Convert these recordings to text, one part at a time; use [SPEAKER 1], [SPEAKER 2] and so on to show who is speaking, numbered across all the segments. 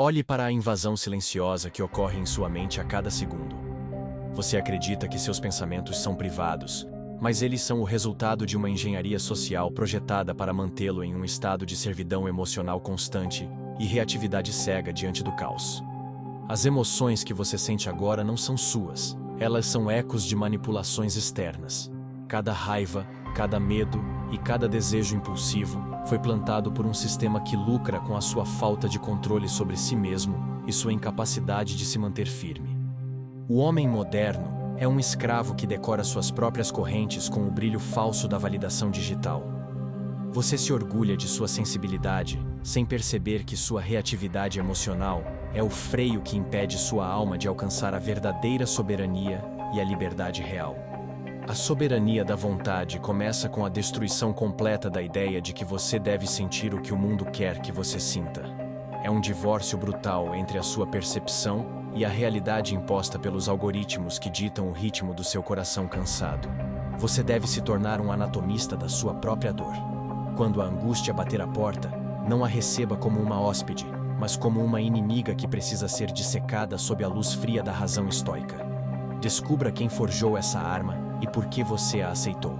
[SPEAKER 1] Olhe para a invasão silenciosa que ocorre em sua mente a cada segundo. Você acredita que seus pensamentos são privados, mas eles são o resultado de uma engenharia social projetada para mantê-lo em um estado de servidão emocional constante e reatividade cega diante do caos. As emoções que você sente agora não são suas, elas são ecos de manipulações externas. Cada raiva, cada medo e cada desejo impulsivo foi plantado por um sistema que lucra com a sua falta de controle sobre si mesmo e sua incapacidade de se manter firme. O homem moderno é um escravo que decora suas próprias correntes com o brilho falso da validação digital. Você se orgulha de sua sensibilidade, sem perceber que sua reatividade emocional é o freio que impede sua alma de alcançar a verdadeira soberania e a liberdade real. A soberania da vontade começa com a destruição completa da ideia de que você deve sentir o que o mundo quer que você sinta. É um divórcio brutal entre a sua percepção e a realidade imposta pelos algoritmos que ditam o ritmo do seu coração cansado. Você deve se tornar um anatomista da sua própria dor. Quando a angústia bater a porta, não a receba como uma hóspede, mas como uma inimiga que precisa ser dissecada sob a luz fria da razão estoica. Descubra quem forjou essa arma e por que você a aceitou.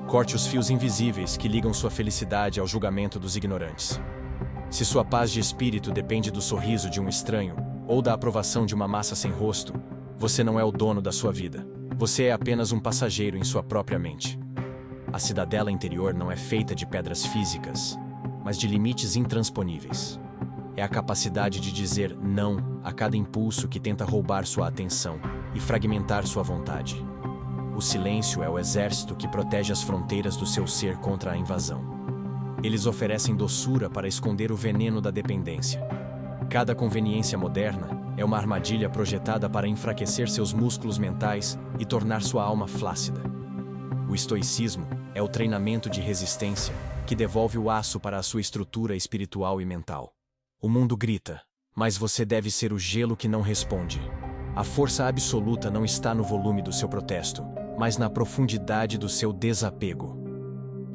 [SPEAKER 1] Corte os fios invisíveis que ligam sua felicidade ao julgamento dos ignorantes. Se sua paz de espírito depende do sorriso de um estranho ou da aprovação de uma massa sem rosto, você não é o dono da sua vida. Você é apenas um passageiro em sua própria mente. A cidadela interior não é feita de pedras físicas, mas de limites intransponíveis. É a capacidade de dizer não a cada impulso que tenta roubar sua atenção e fragmentar sua vontade. O silêncio é o exército que protege as fronteiras do seu ser contra a invasão. Eles oferecem doçura para esconder o veneno da dependência. Cada conveniência moderna é uma armadilha projetada para enfraquecer seus músculos mentais e tornar sua alma flácida. O estoicismo é o treinamento de resistência que devolve o aço para a sua estrutura espiritual e mental. O mundo grita, mas você deve ser o gelo que não responde. A força absoluta não está no volume do seu protesto, mas na profundidade do seu desapego.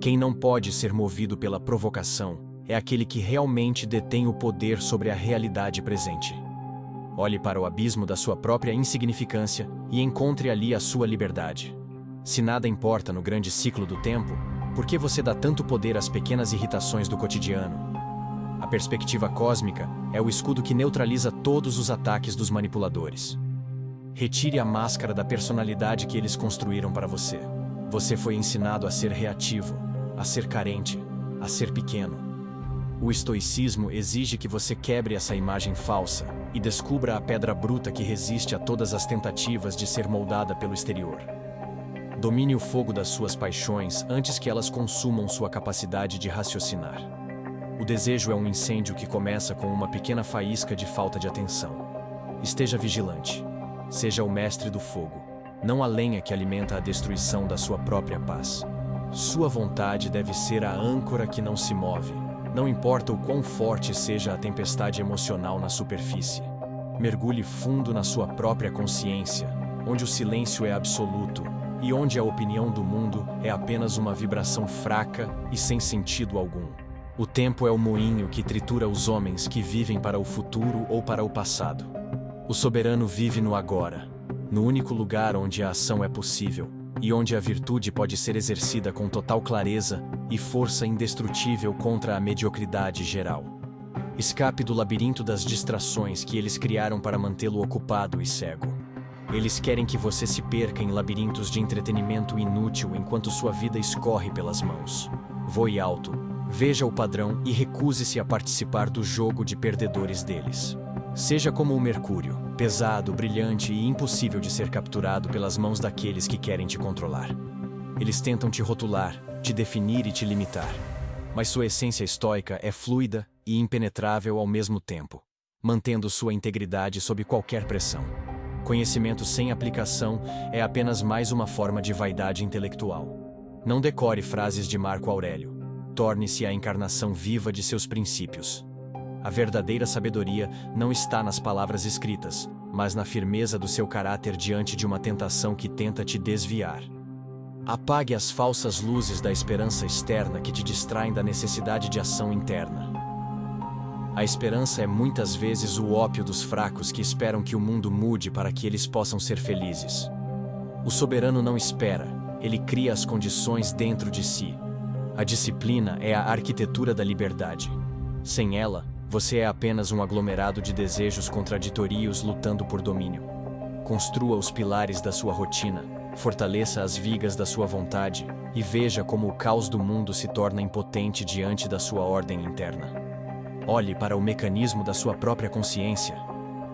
[SPEAKER 1] Quem não pode ser movido pela provocação é aquele que realmente detém o poder sobre a realidade presente. Olhe para o abismo da sua própria insignificância e encontre ali a sua liberdade. Se nada importa no grande ciclo do tempo, por que você dá tanto poder às pequenas irritações do cotidiano? A perspectiva cósmica é o escudo que neutraliza todos os ataques dos manipuladores. Retire a máscara da personalidade que eles construíram para você. Você foi ensinado a ser reativo, a ser carente, a ser pequeno. O estoicismo exige que você quebre essa imagem falsa e descubra a pedra bruta que resiste a todas as tentativas de ser moldada pelo exterior. Domine o fogo das suas paixões antes que elas consumam sua capacidade de raciocinar. O desejo é um incêndio que começa com uma pequena faísca de falta de atenção. Esteja vigilante. Seja o mestre do fogo, não a lenha que alimenta a destruição da sua própria paz. Sua vontade deve ser a âncora que não se move, não importa o quão forte seja a tempestade emocional na superfície. Mergulhe fundo na sua própria consciência, onde o silêncio é absoluto e onde a opinião do mundo é apenas uma vibração fraca e sem sentido algum. O tempo é o moinho que tritura os homens que vivem para o futuro ou para o passado. O soberano vive no agora, no único lugar onde a ação é possível e onde a virtude pode ser exercida com total clareza e força indestrutível contra a mediocridade geral. Escape do labirinto das distrações que eles criaram para mantê-lo ocupado e cego. Eles querem que você se perca em labirintos de entretenimento inútil enquanto sua vida escorre pelas mãos. Voe alto, veja o padrão e recuse-se a participar do jogo de perdedores deles. Seja como o mercúrio, pesado, brilhante e impossível de ser capturado pelas mãos daqueles que querem te controlar. Eles tentam te rotular, te definir e te limitar. Mas sua essência estoica é fluida e impenetrável ao mesmo tempo, mantendo sua integridade sob qualquer pressão. Conhecimento sem aplicação é apenas mais uma forma de vaidade intelectual. Não decore frases de Marco Aurélio. Torne-se a encarnação viva de seus princípios. A verdadeira sabedoria não está nas palavras escritas, mas na firmeza do seu caráter diante de uma tentação que tenta te desviar. Apague as falsas luzes da esperança externa que te distraem da necessidade de ação interna. A esperança é muitas vezes o ópio dos fracos que esperam que o mundo mude para que eles possam ser felizes. O soberano não espera, ele cria as condições dentro de si. A disciplina é a arquitetura da liberdade. Sem ela, você é apenas um aglomerado de desejos contraditórios lutando por domínio. Construa os pilares da sua rotina, fortaleça as vigas da sua vontade e veja como o caos do mundo se torna impotente diante da sua ordem interna. Olhe para o mecanismo da sua própria consciência.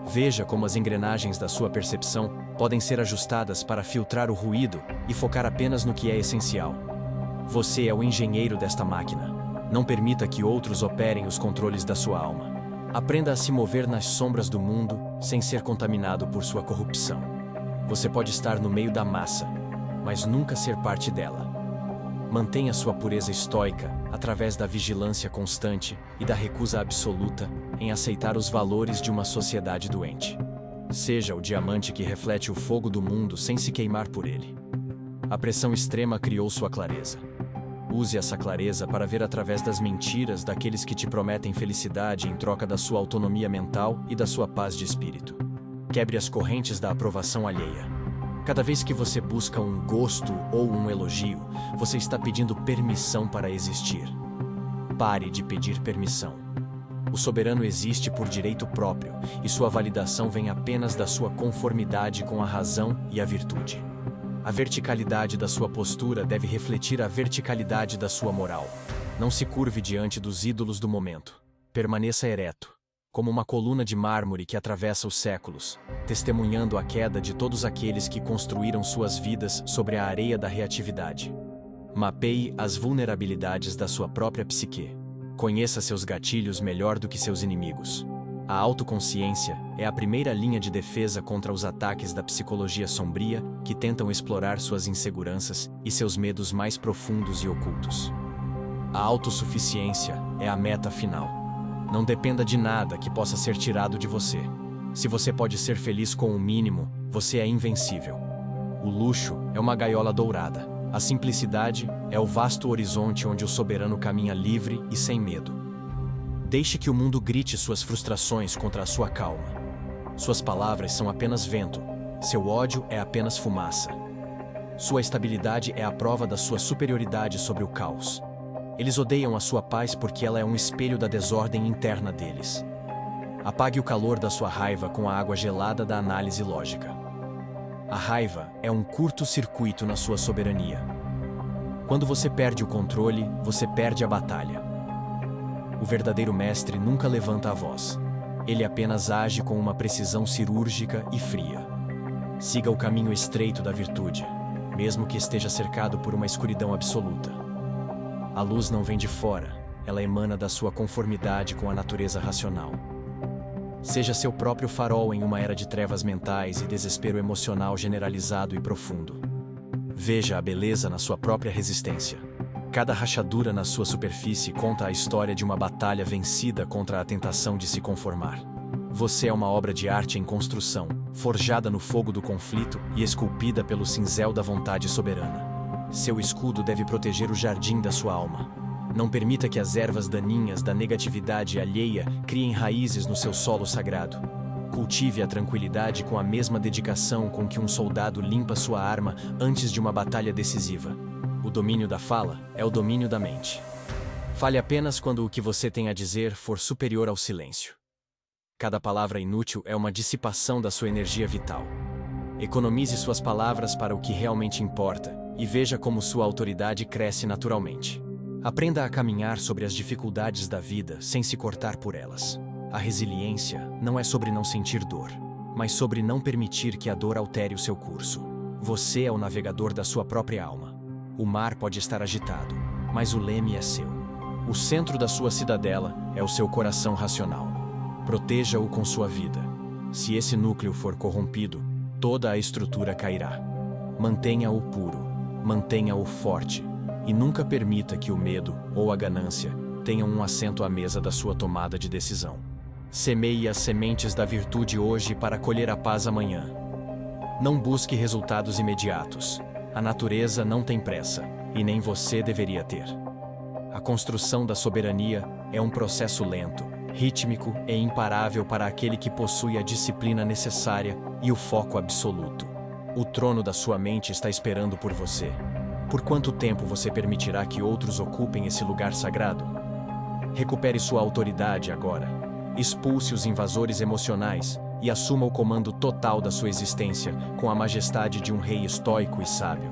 [SPEAKER 1] Veja como as engrenagens da sua percepção podem ser ajustadas para filtrar o ruído e focar apenas no que é essencial. Você é o engenheiro desta máquina. Não permita que outros operem os controles da sua alma. Aprenda a se mover nas sombras do mundo sem ser contaminado por sua corrupção. Você pode estar no meio da massa, mas nunca ser parte dela. Mantenha sua pureza estoica através da vigilância constante e da recusa absoluta em aceitar os valores de uma sociedade doente. Seja o diamante que reflete o fogo do mundo sem se queimar por ele. A pressão extrema criou sua clareza. Use essa clareza para ver através das mentiras daqueles que te prometem felicidade em troca da sua autonomia mental e da sua paz de espírito. Quebre as correntes da aprovação alheia. Cada vez que você busca um gosto ou um elogio, você está pedindo permissão para existir. Pare de pedir permissão. O soberano existe por direito próprio, e sua validação vem apenas da sua conformidade com a razão e a virtude. A verticalidade da sua postura deve refletir a verticalidade da sua moral. Não se curve diante dos ídolos do momento. Permaneça ereto, como uma coluna de mármore que atravessa os séculos, testemunhando a queda de todos aqueles que construíram suas vidas sobre a areia da reatividade. Mapeie as vulnerabilidades da sua própria psique. Conheça seus gatilhos melhor do que seus inimigos. A autoconsciência é a primeira linha de defesa contra os ataques da psicologia sombria que tentam explorar suas inseguranças e seus medos mais profundos e ocultos. A autossuficiência é a meta final. Não dependa de nada que possa ser tirado de você. Se você pode ser feliz com o mínimo, você é invencível. O luxo é uma gaiola dourada. A simplicidade é o vasto horizonte onde o soberano caminha livre e sem medo. Deixe que o mundo grite suas frustrações contra a sua calma. Suas palavras são apenas vento. Seu ódio é apenas fumaça. Sua estabilidade é a prova da sua superioridade sobre o caos. Eles odeiam a sua paz porque ela é um espelho da desordem interna deles. Apague o calor da sua raiva com a água gelada da análise lógica. A raiva é um curto-circuito na sua soberania. Quando você perde o controle, você perde a batalha. O verdadeiro mestre nunca levanta a voz. Ele apenas age com uma precisão cirúrgica e fria. Siga o caminho estreito da virtude, mesmo que esteja cercado por uma escuridão absoluta. A luz não vem de fora, ela emana da sua conformidade com a natureza racional. Seja seu próprio farol em uma era de trevas mentais e desespero emocional generalizado e profundo. Veja a beleza na sua própria resistência. Cada rachadura na sua superfície conta a história de uma batalha vencida contra a tentação de se conformar. Você é uma obra de arte em construção, forjada no fogo do conflito e esculpida pelo cinzel da vontade soberana. Seu escudo deve proteger o jardim da sua alma. Não permita que as ervas daninhas da negatividade alheia criem raízes no seu solo sagrado. Cultive a tranquilidade com a mesma dedicação com que um soldado limpa sua arma antes de uma batalha decisiva. O domínio da fala é o domínio da mente. Fale apenas quando o que você tem a dizer for superior ao silêncio. Cada palavra inútil é uma dissipação da sua energia vital. Economize suas palavras para o que realmente importa e veja como sua autoridade cresce naturalmente. Aprenda a caminhar sobre as dificuldades da vida sem se cortar por elas. A resiliência não é sobre não sentir dor, mas sobre não permitir que a dor altere o seu curso. Você é o navegador da sua própria alma. O mar pode estar agitado, mas o leme é seu. O centro da sua cidadela é o seu coração racional. Proteja-o com sua vida. Se esse núcleo for corrompido, toda a estrutura cairá. Mantenha-o puro, mantenha-o forte, e nunca permita que o medo ou a ganância tenham um assento à mesa da sua tomada de decisão. Semeie as sementes da virtude hoje para colher a paz amanhã. Não busque resultados imediatos. A natureza não tem pressa, e nem você deveria ter. A construção da soberania é um processo lento, rítmico e imparável para aquele que possui a disciplina necessária e o foco absoluto. O trono da sua mente está esperando por você. Por quanto tempo você permitirá que outros ocupem esse lugar sagrado? Recupere sua autoridade agora. Expulse os invasores emocionais e assuma o comando total da sua existência com a majestade de um rei estoico e sábio.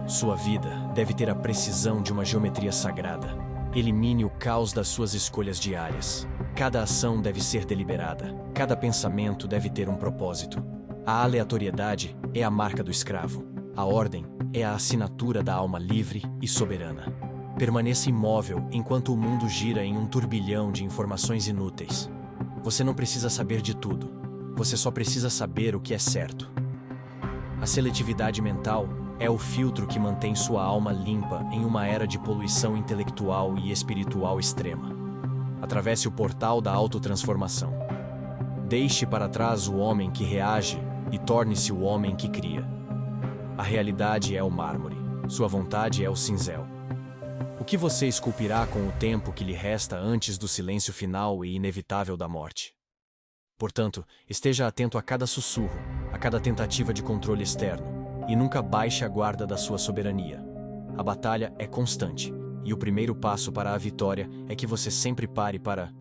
[SPEAKER 1] Sua vida deve ter a precisão de uma geometria sagrada. Elimine o caos das suas escolhas diárias. Cada ação deve ser deliberada. Cada pensamento deve ter um propósito. A aleatoriedade é a marca do escravo. A ordem é a assinatura da alma livre e soberana. Permaneça imóvel enquanto o mundo gira em um turbilhão de informações inúteis. Você não precisa saber de tudo. Você só precisa saber o que é certo. A seletividade mental é o filtro que mantém sua alma limpa em uma era de poluição intelectual e espiritual extrema. Atravesse o portal da autotransformação. Deixe para trás o homem que reage e torne-se o homem que cria. A realidade é o mármore, sua vontade é o cinzel. O que você esculpirá com o tempo que lhe resta antes do silêncio final e inevitável da morte? Portanto, esteja atento a cada sussurro, a cada tentativa de controle externo, e nunca baixe a guarda da sua soberania. A batalha é constante, e o primeiro passo para a vitória é que você sempre pare para